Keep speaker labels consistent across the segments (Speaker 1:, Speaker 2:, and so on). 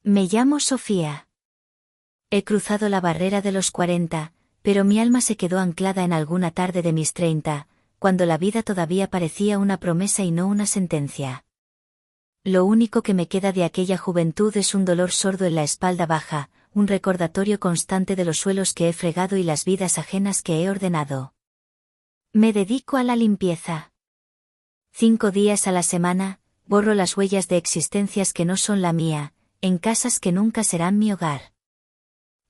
Speaker 1: Me llamo Sofía. He cruzado la barrera de los 40, pero mi alma se quedó anclada en alguna tarde de mis 30, cuando la vida todavía parecía una promesa y no una sentencia. Lo único que me queda de aquella juventud es un dolor sordo en la espalda baja, un recordatorio constante de los suelos que he fregado y las vidas ajenas que he ordenado. Me dedico a la limpieza. 5 días a la semana, borro las huellas de existencias que no son la mía, en casas que nunca serán mi hogar.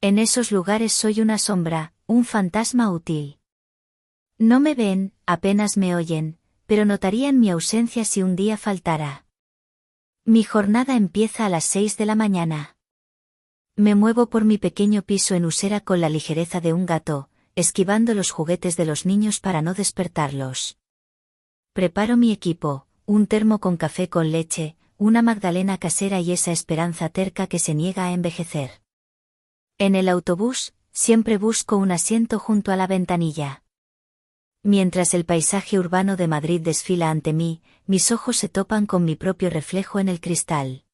Speaker 1: En esos lugares soy una sombra, un fantasma útil. No me ven, apenas me oyen, pero notarían mi ausencia si un día faltara. Mi jornada empieza a las 6 de la mañana. Me muevo por mi pequeño piso en Usera con la ligereza de un gato, esquivando los juguetes de los niños para no despertarlos. Preparo mi equipo, un termo con café con leche, una magdalena casera y esa esperanza terca que se niega a envejecer. En el autobús, siempre busco un asiento junto a la ventanilla. Mientras el paisaje urbano de Madrid desfila ante mí, mis ojos se topan con mi propio reflejo en el cristal.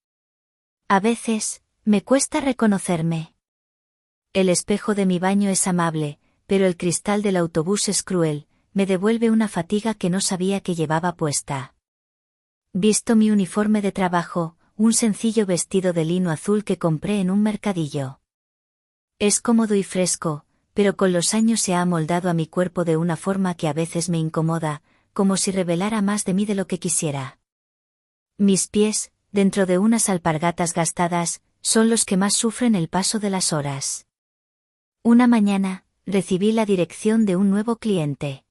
Speaker 1: A veces, me cuesta reconocerme. El espejo de mi baño es amable, pero el cristal del autobús es cruel, me devuelve una fatiga que no sabía que llevaba puesta. Visto mi uniforme de trabajo, un sencillo vestido de lino azul que compré en un mercadillo. Es cómodo y fresco, pero con los años se ha amoldado a mi cuerpo de una forma que a veces me incomoda, como si revelara más de mí de lo que quisiera. Mis pies, dentro de unas alpargatas gastadas, son los que más sufren el paso de las horas. Una mañana, recibí la dirección de un nuevo cliente.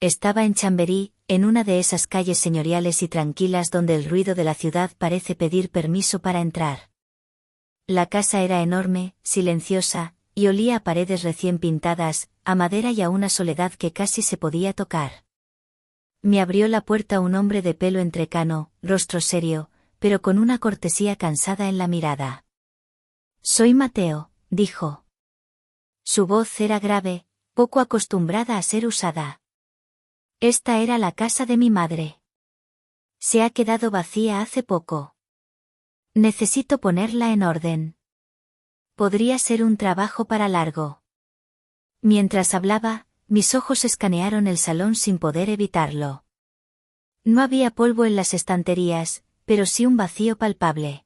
Speaker 1: Estaba en Chamberí, en una de esas calles señoriales y tranquilas donde el ruido de la ciudad parece pedir permiso para entrar. La casa era enorme, silenciosa, y olía a paredes recién pintadas, a madera y a una soledad que casi se podía tocar. Me abrió la puerta un hombre de pelo entrecano, rostro serio, pero con una cortesía cansada en la mirada. «Soy Mateo», dijo. Su voz era grave, poco acostumbrada a ser usada. Esta era la casa de mi madre. Se ha quedado vacía hace poco. Necesito ponerla en orden. Podría ser un trabajo para largo. Mientras hablaba, mis ojos escanearon el salón sin poder evitarlo. No había polvo en las estanterías, pero sí un vacío palpable.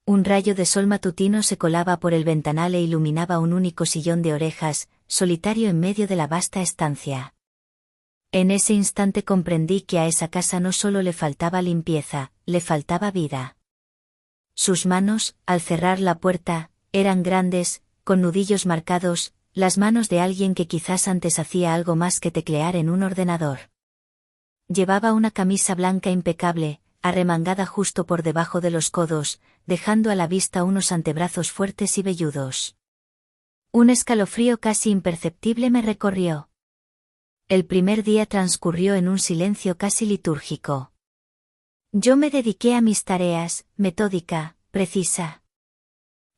Speaker 1: Un rayo de sol matutino se colaba por el ventanal e iluminaba un único sillón de orejas, solitario en medio de la vasta estancia. En ese instante comprendí que a esa casa no solo le faltaba limpieza, le faltaba vida. Sus manos, al cerrar la puerta, eran grandes, con nudillos marcados, las manos de alguien que quizás antes hacía algo más que teclear en un ordenador. Llevaba una camisa blanca impecable, arremangada justo por debajo de los codos, dejando a la vista unos antebrazos fuertes y velludos. Un escalofrío casi imperceptible me recorrió. El primer día transcurrió en un silencio casi litúrgico. Yo me dediqué a mis tareas, metódica, precisa.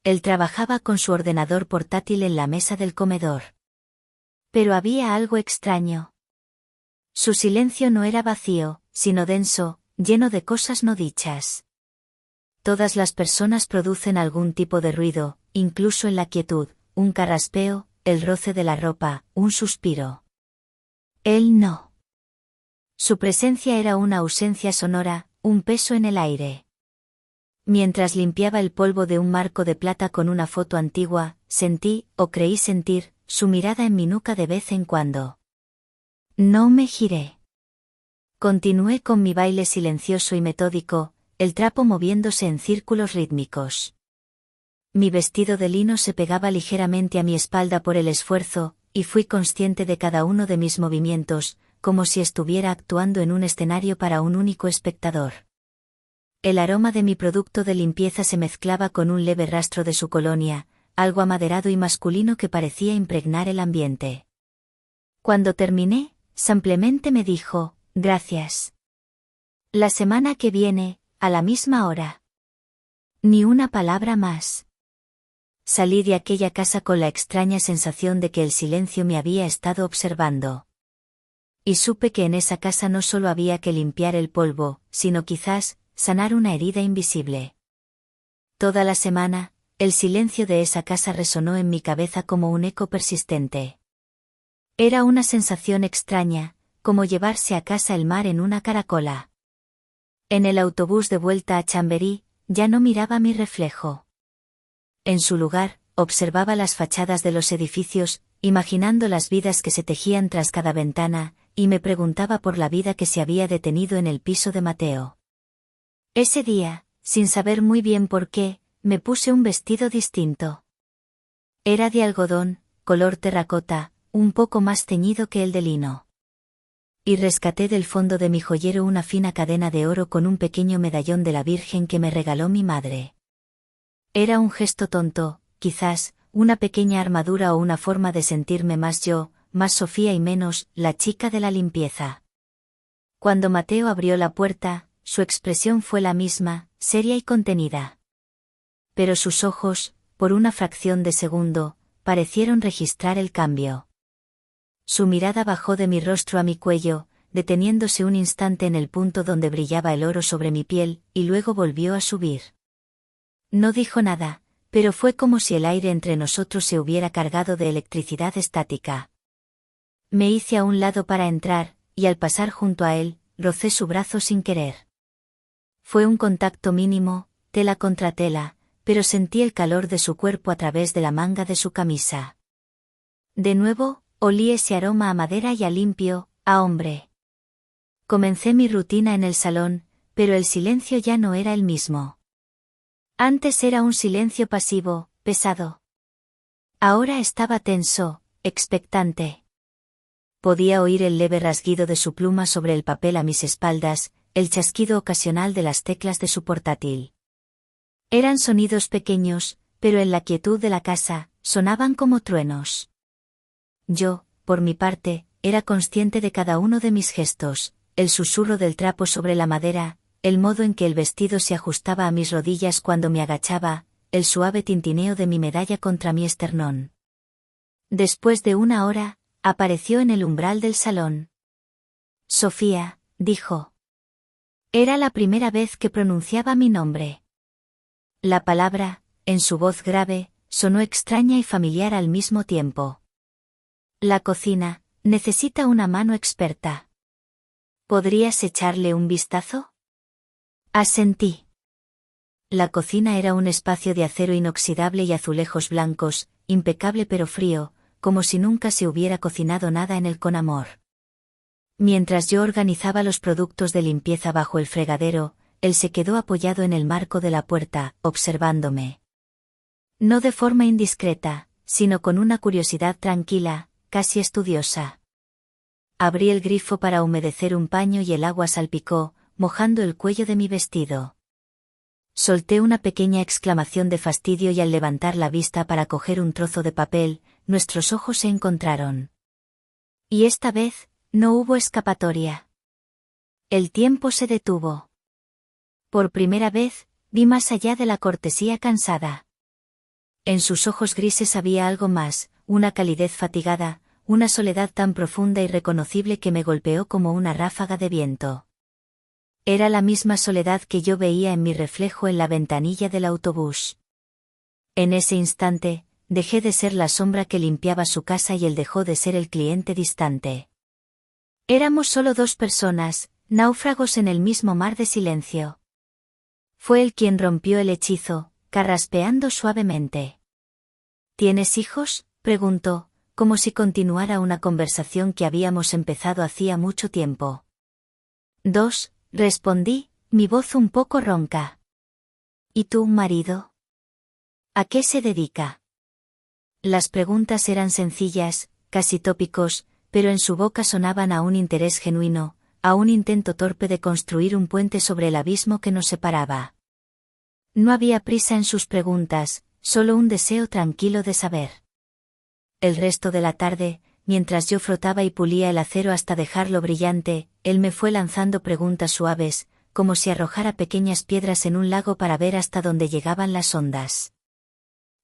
Speaker 1: Él trabajaba con su ordenador portátil en la mesa del comedor. Pero había algo extraño. Su silencio no era vacío, sino denso, lleno de cosas no dichas. Todas las personas producen algún tipo de ruido, incluso en la quietud, un carraspeo, el roce de la ropa, un suspiro. Él no. Su presencia era una ausencia sonora, un peso en el aire. Mientras limpiaba el polvo de un marco de plata con una foto antigua, sentí, o creí sentir, su mirada en mi nuca de vez en cuando. No me giré. Continué con mi baile silencioso y metódico, el trapo moviéndose en círculos rítmicos. Mi vestido de lino se pegaba ligeramente a mi espalda por el esfuerzo, y fui consciente de cada uno de mis movimientos, como si estuviera actuando en un escenario para un único espectador. El aroma de mi producto de limpieza se mezclaba con un leve rastro de su colonia, algo amaderado y masculino que parecía impregnar el ambiente. Cuando terminé, simplemente me dijo, «Gracias. La semana que viene, a la misma hora». Ni una palabra más. Salí de aquella casa con la extraña sensación de que el silencio me había estado observando. Y supe que en esa casa no solo había que limpiar el polvo, sino quizás, sanar una herida invisible. Toda la semana, el silencio de esa casa resonó en mi cabeza como un eco persistente. Era una sensación extraña, como llevarse a casa el mar en una caracola. En el autobús de vuelta a Chamberí, ya no miraba mi reflejo. En su lugar, observaba las fachadas de los edificios, imaginando las vidas que se tejían tras cada ventana, y me preguntaba por la vida que se había detenido en el piso de Mateo. Ese día, sin saber muy bien por qué, me puse un vestido distinto. Era de algodón, color terracota, un poco más teñido que el de lino. Y rescaté del fondo de mi joyero una fina cadena de oro con un pequeño medallón de la Virgen que me regaló mi madre. Era un gesto tonto, quizás, una pequeña armadura o una forma de sentirme más yo, más Sofía y menos, la chica de la limpieza. Cuando Mateo abrió la puerta, su expresión fue la misma, seria y contenida. Pero sus ojos, por una fracción de segundo, parecieron registrar el cambio. Su mirada bajó de mi rostro a mi cuello, deteniéndose un instante en el punto donde brillaba el oro sobre mi piel, y luego volvió a subir. No dijo nada, pero fue como si el aire entre nosotros se hubiera cargado de electricidad estática. Me hice a un lado para entrar, y al pasar junto a él, rocé su brazo sin querer. Fue un contacto mínimo, tela contra tela, pero sentí el calor de su cuerpo a través de la manga de su camisa. De nuevo, olí ese aroma a madera y a limpio, a hombre. Comencé mi rutina en el salón, pero el silencio ya no era el mismo. Antes era un silencio pasivo, pesado. Ahora estaba tenso, expectante. Podía oír el leve rasguido de su pluma sobre el papel a mis espaldas, el chasquido ocasional de las teclas de su portátil. Eran sonidos pequeños, pero en la quietud de la casa, sonaban como truenos. Yo, por mi parte, era consciente de cada uno de mis gestos, el susurro del trapo sobre la madera, el modo en que el vestido se ajustaba a mis rodillas cuando me agachaba, el suave tintineo de mi medalla contra mi esternón. Después de una hora, apareció en el umbral del salón. Sofía, dijo. Era la primera vez que pronunciaba mi nombre. La palabra, en su voz grave, sonó extraña y familiar al mismo tiempo. La cocina, necesita una mano experta. ¿Podrías echarle un vistazo? Asentí. La cocina era un espacio de acero inoxidable y azulejos blancos, impecable pero frío, como si nunca se hubiera cocinado nada en él con amor. Mientras yo organizaba los productos de limpieza bajo el fregadero, él se quedó apoyado en el marco de la puerta, observándome. No de forma indiscreta, sino con una curiosidad tranquila, casi estudiosa. Abrí el grifo para humedecer un paño y el agua salpicó, mojando el cuello de mi vestido. Solté una pequeña exclamación de fastidio y al levantar la vista para coger un trozo de papel, nuestros ojos se encontraron. Y esta vez, no hubo escapatoria. El tiempo se detuvo. Por primera vez, vi más allá de la cortesía cansada. En sus ojos grises había algo más, una calidez fatigada, una soledad tan profunda y reconocible que me golpeó como una ráfaga de viento. Era la misma soledad que yo veía en mi reflejo en la ventanilla del autobús. En ese instante, dejé de ser la sombra que limpiaba su casa y él dejó de ser el cliente distante. Éramos solo dos personas, náufragos en el mismo mar de silencio. Fue él quien rompió el hechizo, carraspeando suavemente. ¿Tienes hijos?, preguntó, como si continuara una conversación que habíamos empezado hacía mucho tiempo. 2, respondí, mi voz un poco ronca. ¿Y tu marido? ¿A qué se dedica? Las preguntas eran sencillas, casi tópicos, pero en su boca sonaban a un interés genuino, a un intento torpe de construir un puente sobre el abismo que nos separaba. No había prisa en sus preguntas, solo un deseo tranquilo de saber. El resto de la tarde, mientras yo frotaba y pulía el acero hasta dejarlo brillante, él me fue lanzando preguntas suaves, como si arrojara pequeñas piedras en un lago para ver hasta dónde llegaban las ondas.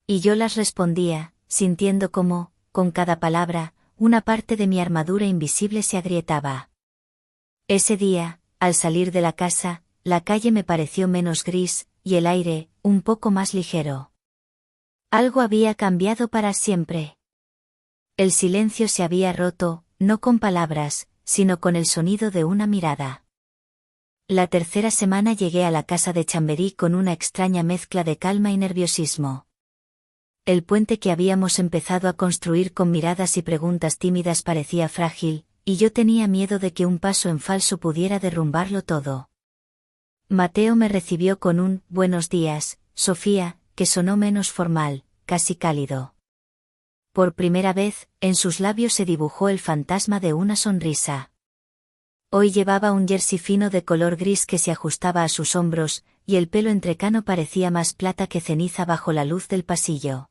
Speaker 1: Y yo las respondía, sintiendo cómo, con cada palabra, una parte de mi armadura invisible se agrietaba. Ese día, al salir de la casa, la calle me pareció menos gris, y el aire, un poco más ligero. Algo había cambiado para siempre. El silencio se había roto, no con palabras, sino con el sonido de una mirada. La tercera semana llegué a la casa de Chamberí con una extraña mezcla de calma y nerviosismo. El puente que habíamos empezado a construir con miradas y preguntas tímidas parecía frágil, y yo tenía miedo de que un paso en falso pudiera derrumbarlo todo. Mateo me recibió con un «Buenos días, Sofía», que sonó menos formal, casi cálido. Por primera vez, en sus labios se dibujó el fantasma de una sonrisa. Hoy llevaba un jersey fino de color gris que se ajustaba a sus hombros, y el pelo entrecano parecía más plata que ceniza bajo la luz del pasillo.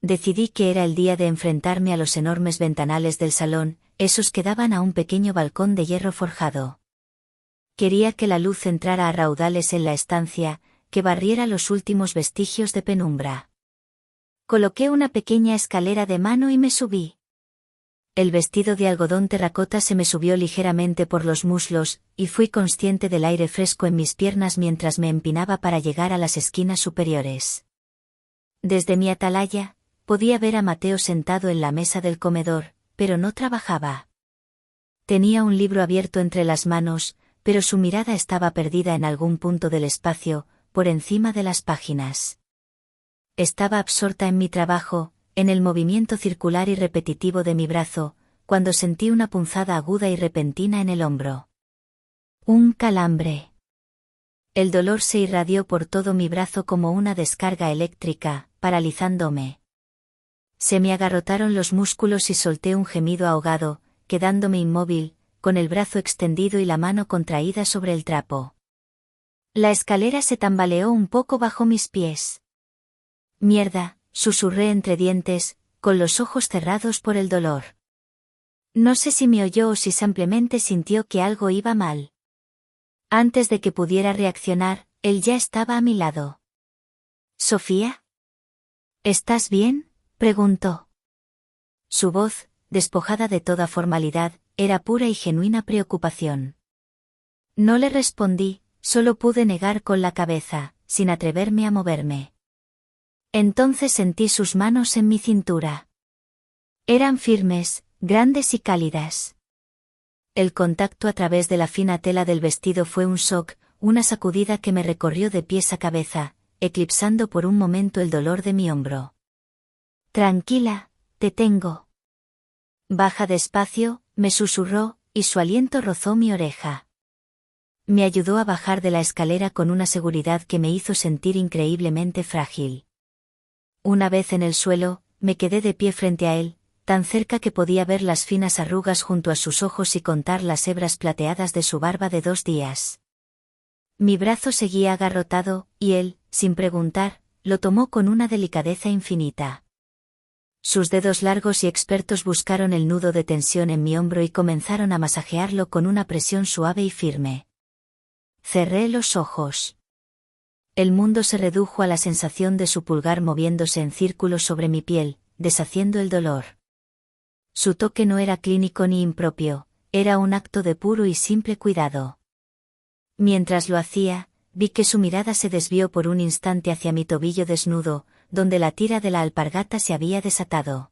Speaker 1: Decidí que era el día de enfrentarme a los enormes ventanales del salón, esos que daban a un pequeño balcón de hierro forjado. Quería que la luz entrara a raudales en la estancia, que barriera los últimos vestigios de penumbra. Coloqué una pequeña escalera de mano y me subí. El vestido de algodón terracota se me subió ligeramente por los muslos, y fui consciente del aire fresco en mis piernas mientras me empinaba para llegar a las esquinas superiores. Desde mi atalaya, podía ver a Mateo sentado en la mesa del comedor, pero no trabajaba. Tenía un libro abierto entre las manos, pero su mirada estaba perdida en algún punto del espacio, por encima de las páginas. Estaba absorta en mi trabajo, en el movimiento circular y repetitivo de mi brazo, cuando sentí una punzada aguda y repentina en el hombro. Un calambre. El dolor se irradió por todo mi brazo como una descarga eléctrica, paralizándome. Se me agarrotaron los músculos y solté un gemido ahogado, quedándome inmóvil, con el brazo extendido y la mano contraída sobre el trapo. La escalera se tambaleó un poco bajo mis pies. Mierda, susurré entre dientes, con los ojos cerrados por el dolor. No sé si me oyó o si simplemente sintió que algo iba mal. Antes de que pudiera reaccionar, él ya estaba a mi lado. «¿Sofía? ¿Estás bien?», preguntó. Su voz, despojada de toda formalidad, era pura y genuina preocupación. No le respondí, solo pude negar con la cabeza, sin atreverme a moverme. Entonces sentí sus manos en mi cintura. Eran firmes, grandes y cálidas. El contacto a través de la fina tela del vestido fue un shock, una sacudida que me recorrió de pies a cabeza, eclipsando por un momento el dolor de mi hombro. «Tranquila, te tengo». «Baja despacio», me susurró, y su aliento rozó mi oreja. Me ayudó a bajar de la escalera con una seguridad que me hizo sentir increíblemente frágil. Una vez en el suelo, me quedé de pie frente a él, tan cerca que podía ver las finas arrugas junto a sus ojos y contar las hebras plateadas de su barba de 2 días. Mi brazo seguía agarrotado, y él, sin preguntar, lo tomó con una delicadeza infinita. Sus dedos largos y expertos buscaron el nudo de tensión en mi hombro y comenzaron a masajearlo con una presión suave y firme. Cerré los ojos. El mundo se redujo a la sensación de su pulgar moviéndose en círculos sobre mi piel, deshaciendo el dolor. Su toque no era clínico ni impropio, era un acto de puro y simple cuidado. Mientras lo hacía, vi que su mirada se desvió por un instante hacia mi tobillo desnudo, donde la tira de la alpargata se había desatado.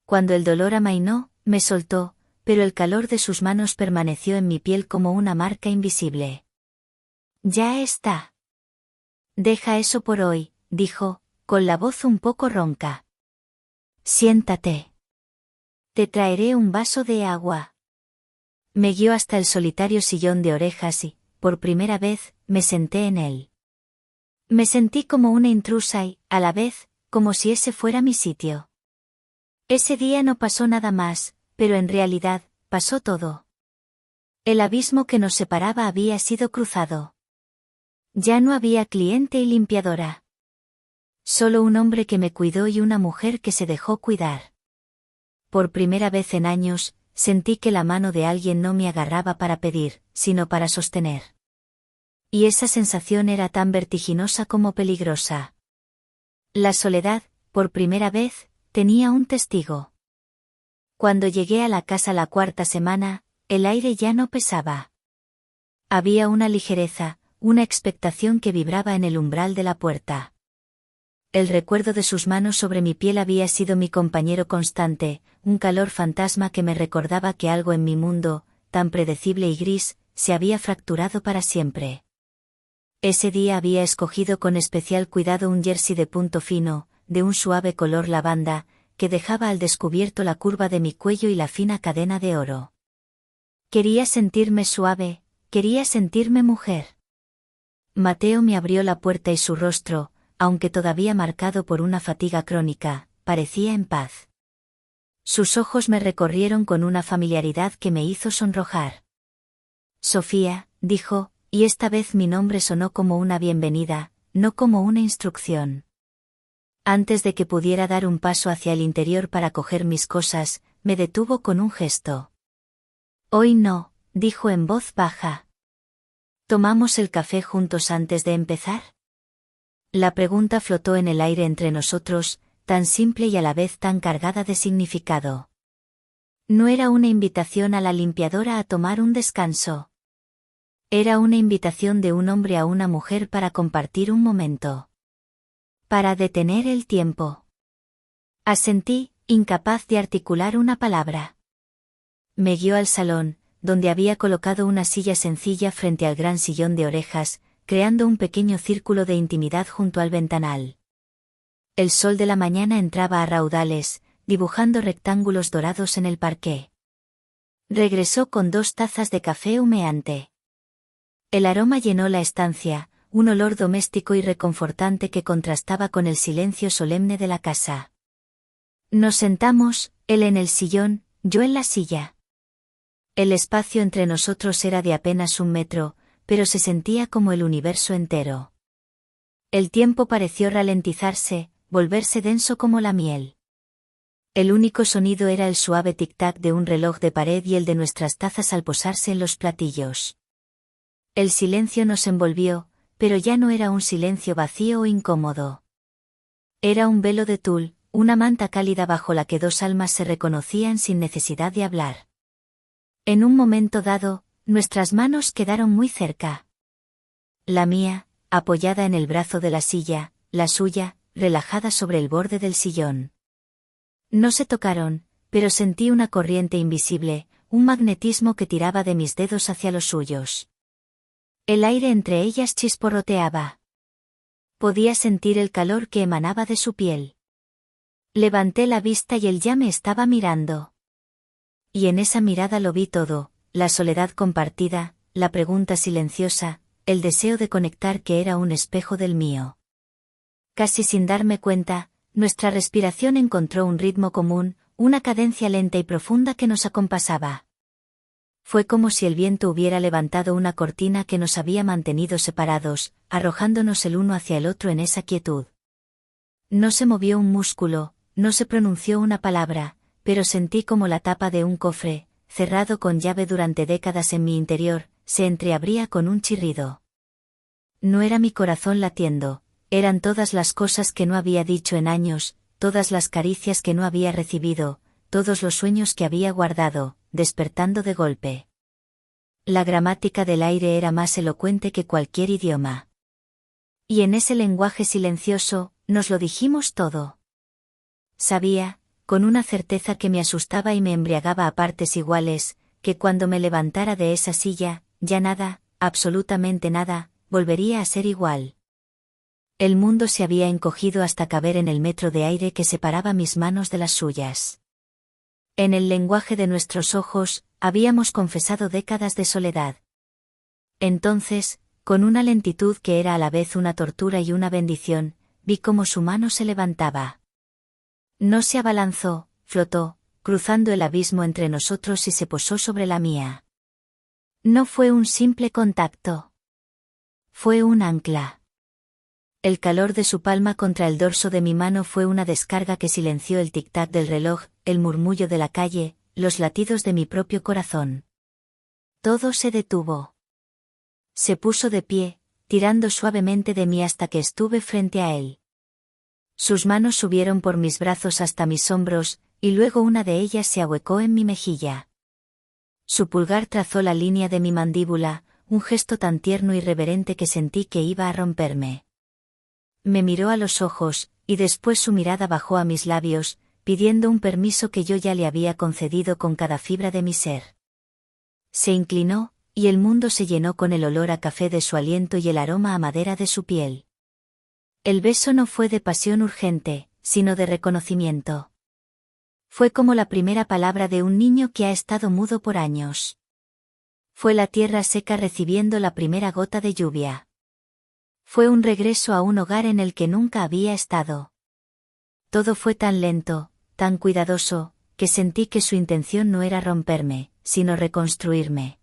Speaker 1: Cuando el dolor amainó, me soltó, pero el calor de sus manos permaneció en mi piel como una marca invisible. «Ya está. Deja eso por hoy», dijo, con la voz un poco ronca. «Siéntate. Te traeré un vaso de agua». Me guió hasta el solitario sillón de orejas y, por primera vez, me senté en él. Me sentí como una intrusa y, a la vez, como si ese fuera mi sitio. Ese día no pasó nada más, pero en realidad, pasó todo. El abismo que nos separaba había sido cruzado. Ya no había cliente y limpiadora. Solo un hombre que me cuidó y una mujer que se dejó cuidar. Por primera vez en años, sentí que la mano de alguien no me agarraba para pedir, sino para sostener. Y esa sensación era tan vertiginosa como peligrosa. La soledad, por primera vez, tenía un testigo. Cuando llegué a la casa la 4ª semana, el aire ya no pesaba. Había una ligereza, una expectación que vibraba en el umbral de la puerta. El recuerdo de sus manos sobre mi piel había sido mi compañero constante, un calor fantasma que me recordaba que algo en mi mundo, tan predecible y gris, se había fracturado para siempre. Ese día había escogido con especial cuidado un jersey de punto fino, de un suave color lavanda, que dejaba al descubierto la curva de mi cuello y la fina cadena de oro. Quería sentirme suave, quería sentirme mujer. Mateo me abrió la puerta y su rostro, aunque todavía marcado por una fatiga crónica, parecía en paz. Sus ojos me recorrieron con una familiaridad que me hizo sonrojar. Sofía, dijo, y esta vez mi nombre sonó como una bienvenida, no como una instrucción. Antes de que pudiera dar un paso hacia el interior para coger mis cosas, me detuvo con un gesto. Hoy no, dijo en voz baja. ¿Tomamos el café juntos antes de empezar? La pregunta flotó en el aire entre nosotros, tan simple y a la vez tan cargada de significado. No era una invitación a la limpiadora a tomar un descanso. Era una invitación de un hombre a una mujer para compartir un momento. Para detener el tiempo. Asentí, incapaz de articular una palabra. Me guió al salón, donde había colocado una silla sencilla frente al gran sillón de orejas, creando un pequeño círculo de intimidad junto al ventanal. El sol de la mañana entraba a raudales, dibujando rectángulos dorados en el parqué. Regresó con 2 tazas de café humeante. El aroma llenó la estancia, un olor doméstico y reconfortante que contrastaba con el silencio solemne de la casa. Nos sentamos, él en el sillón, yo en la silla. El espacio entre nosotros era de apenas 1 metro, pero se sentía como el universo entero. El tiempo pareció ralentizarse, volverse denso como la miel. El único sonido era el suave tic-tac de un reloj de pared y el de nuestras tazas al posarse en los platillos. El silencio nos envolvió, pero ya no era un silencio vacío o incómodo. Era un velo de tul, una manta cálida bajo la que 2 almas se reconocían sin necesidad de hablar. En un momento dado, nuestras manos quedaron muy cerca. La mía, apoyada en el brazo de la silla, la suya, relajada sobre el borde del sillón. No se tocaron, pero sentí una corriente invisible, un magnetismo que tiraba de mis dedos hacia los suyos. El aire entre ellas chisporroteaba. Podía sentir el calor que emanaba de su piel. Levanté la vista y él ya me estaba mirando. Y en esa mirada lo vi todo, la soledad compartida, la pregunta silenciosa, el deseo de conectar que era un espejo del mío. Casi sin darme cuenta, nuestra respiración encontró un ritmo común, una cadencia lenta y profunda que nos acompasaba. Fue como si el viento hubiera levantado una cortina que nos había mantenido separados, arrojándonos el uno hacia el otro en esa quietud. No se movió un músculo, no se pronunció una palabra, pero sentí como la tapa de un cofre, cerrado con llave durante décadas en mi interior, se entreabría con un chirrido. No era mi corazón latiendo, eran todas las cosas que no había dicho en años, todas las caricias que no había recibido, todos los sueños que había guardado, despertando de golpe. La gramática del aire era más elocuente que cualquier idioma. Y en ese lenguaje silencioso, nos lo dijimos todo. Sabía, con una certeza que me asustaba y me embriagaba a partes iguales, que cuando me levantara de esa silla, ya nada, absolutamente nada, volvería a ser igual. El mundo se había encogido hasta caber en el metro de aire que separaba mis manos de las suyas. En el lenguaje de nuestros ojos, habíamos confesado décadas de soledad. Entonces, con una lentitud que era a la vez una tortura y una bendición, vi cómo su mano se levantaba. No se abalanzó, flotó, cruzando el abismo entre nosotros y se posó sobre la mía. No fue un simple contacto. Fue un ancla. El calor de su palma contra el dorso de mi mano fue una descarga que silenció el tic-tac del reloj, el murmullo de la calle, los latidos de mi propio corazón. Todo se detuvo. Se puso de pie, tirando suavemente de mí hasta que estuve frente a él. Sus manos subieron por mis brazos hasta mis hombros, y luego una de ellas se ahuecó en mi mejilla. Su pulgar trazó la línea de mi mandíbula, un gesto tan tierno y reverente que sentí que iba a romperme. Me miró a los ojos, y después su mirada bajó a mis labios, pidiendo un permiso que yo ya le había concedido con cada fibra de mi ser. Se inclinó, y el mundo se llenó con el olor a café de su aliento y el aroma a madera de su piel. El beso no fue de pasión urgente, sino de reconocimiento. Fue como la primera palabra de un niño que ha estado mudo por años. Fue la tierra seca recibiendo la primera gota de lluvia. Fue un regreso a un hogar en el que nunca había estado. Todo fue tan lento, tan cuidadoso, que sentí que su intención no era romperme, sino reconstruirme.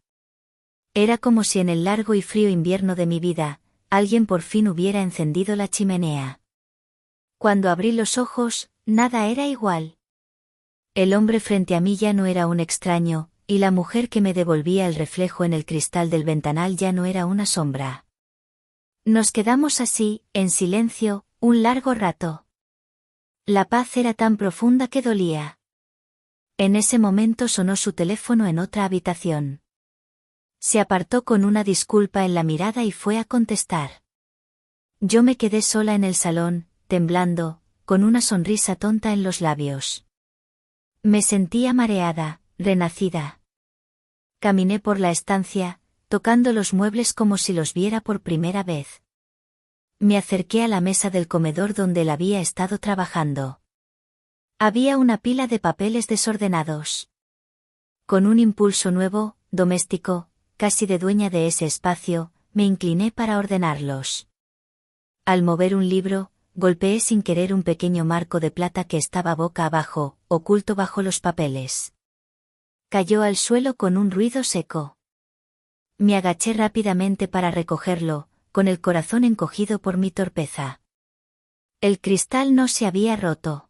Speaker 1: Era como si en el largo y frío invierno de mi vida, alguien por fin hubiera encendido la chimenea. Cuando abrí los ojos, nada era igual. El hombre frente a mí ya no era un extraño, y la mujer que me devolvía el reflejo en el cristal del ventanal ya no era una sombra. Nos quedamos así, en silencio, un largo rato. La paz era tan profunda que dolía. En ese momento sonó su teléfono en otra habitación. Se apartó con una disculpa en la mirada y fue a contestar. Yo me quedé sola en el salón, temblando, con una sonrisa tonta en los labios. Me sentía mareada, renacida. Caminé por la estancia, tocando los muebles como si los viera por primera vez. Me acerqué a la mesa del comedor donde él había estado trabajando. Había una pila de papeles desordenados. Con un impulso nuevo, doméstico, casi de dueña de ese espacio, me incliné para ordenarlos. Al mover un libro, golpeé sin querer un pequeño marco de plata que estaba boca abajo, oculto bajo los papeles. Cayó al suelo con un ruido seco. Me agaché rápidamente para recogerlo, con el corazón encogido por mi torpeza. El cristal no se había roto.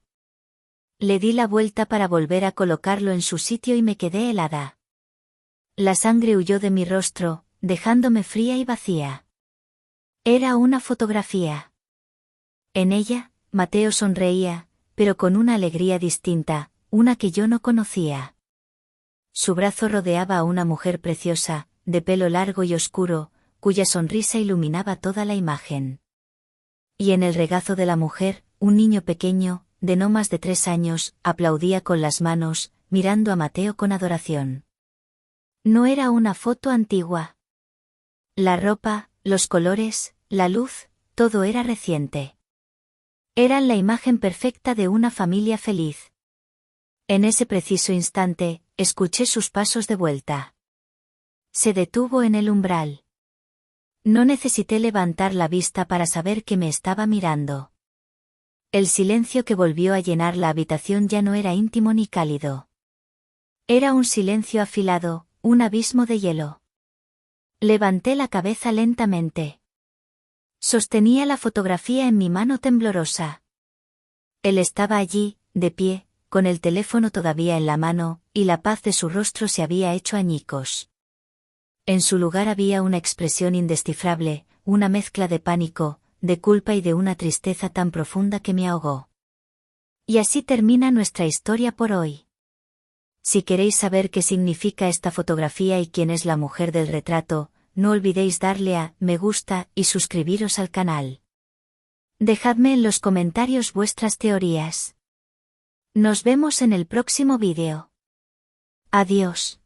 Speaker 1: Le di la vuelta para volver a colocarlo en su sitio y me quedé helada. La sangre huyó de mi rostro, dejándome fría y vacía. Era una fotografía. En ella, Mateo sonreía, pero con una alegría distinta, una que yo no conocía. Su brazo rodeaba a una mujer preciosa, de pelo largo y oscuro, cuya sonrisa iluminaba toda la imagen. Y en el regazo de la mujer, un niño pequeño, de no más de 3 años, aplaudía con las manos, mirando a Mateo con adoración. No era una foto antigua. La ropa, los colores, la luz, todo era reciente. Eran la imagen perfecta de una familia feliz. En ese preciso instante, escuché sus pasos de vuelta. Se detuvo en el umbral. No necesité levantar la vista para saber que me estaba mirando. El silencio que volvió a llenar la habitación ya no era íntimo ni cálido. Era un silencio afilado, un abismo de hielo. Levanté la cabeza lentamente. Sostenía la fotografía en mi mano temblorosa. Él estaba allí, de pie, con el teléfono todavía en la mano, y la paz de su rostro se había hecho añicos. En su lugar había una expresión indescifrable, una mezcla de pánico, de culpa y de una tristeza tan profunda que me ahogó. Y así termina nuestra historia por hoy. Si queréis saber qué significa esta fotografía y quién es la mujer del retrato, no olvidéis darle a me gusta y suscribiros al canal. Dejadme en los comentarios vuestras teorías. Nos vemos en el próximo vídeo. Adiós.